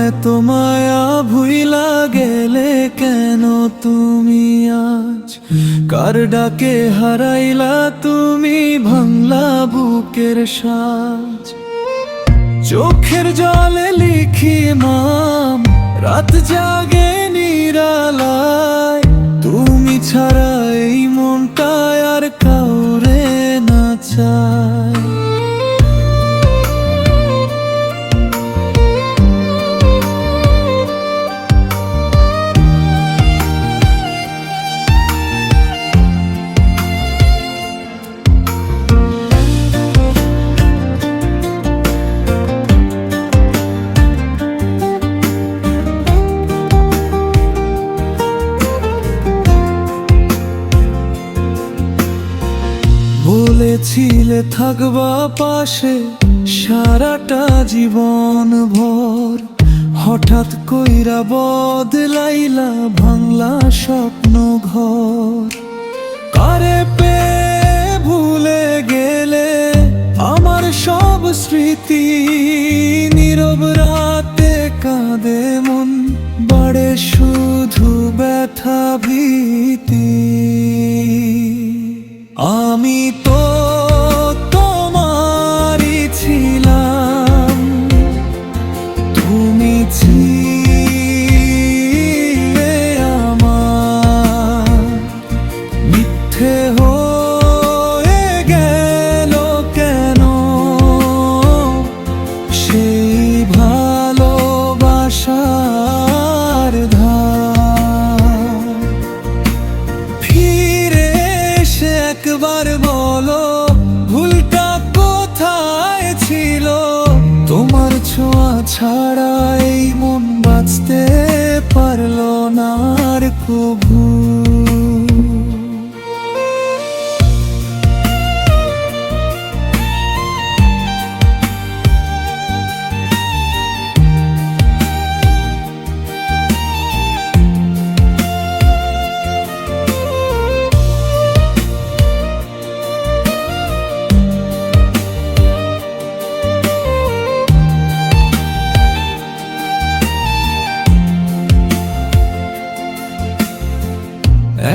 এত মায়া ভুইলা গেলে কেন তুমি আজ? কার ডাকে হারাইলা তুমি ভাঙলা বুকের সাজ? চোখের জলে লিখি নাম, রাত জাগে নিরালায়। তুমি ছাড়া এই মনটা আর কাউরে না চায়। বলেছিলে থাকবা পাশে সারাটা জীবন ভর, হঠাৎ কইরা বদলাইলা ভাঙলা স্বপ্ন ঘর। কারে পে ভুলে গেলে আমার সব স্মৃতি, নীরব রাতে কাঁদে মন, বাড়ে শুধু ব্যথা ভীতি। আমি তো তোমারই ছিলাম, তুমি ছিলে আমার। মিথ্যে হয়ে গেল কেন সেই ভালোবাসার ধার? ফিরে এসে একবার বলো ভুলটা কোথায় ছিল? তোমার ছোঁয়া ছাড়া এই মন বাঁচতে পারলো না আর কভু।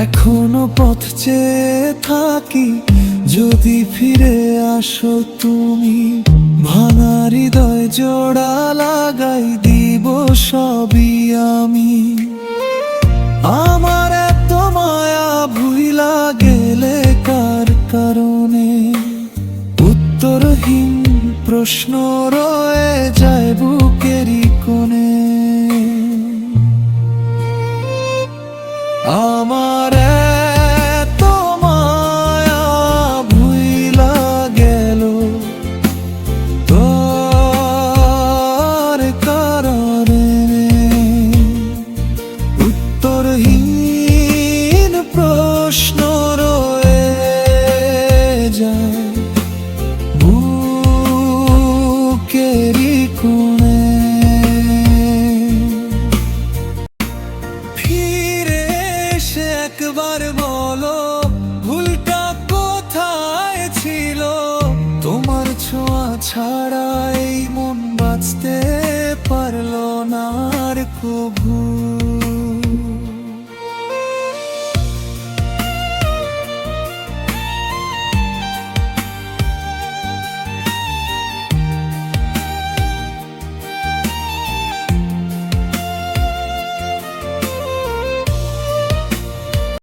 এখনো পথ চেয়ে থাকি, যদি ফিরে আসো তুমি। ভাঙা হৃদয় জোড়া লাগাই দিব সবই আমি। আমার এত মায়া ভুইলা গেলে কার কারণে? উত্তরহীন প্রশ্ন রয়ে যায় বুকেরই কোণে। আমার এত মায়া ভুইলা গেল তোর কারণে। উত্তরহীন প্রশ্ন রয়ে যায় বুকেরই কোণে। একবার বলো ভুলটা কোথায় ছিল? তোমার ছোঁয়া ছাড়া এই মন বাঁচতে পারলো না আর কভু।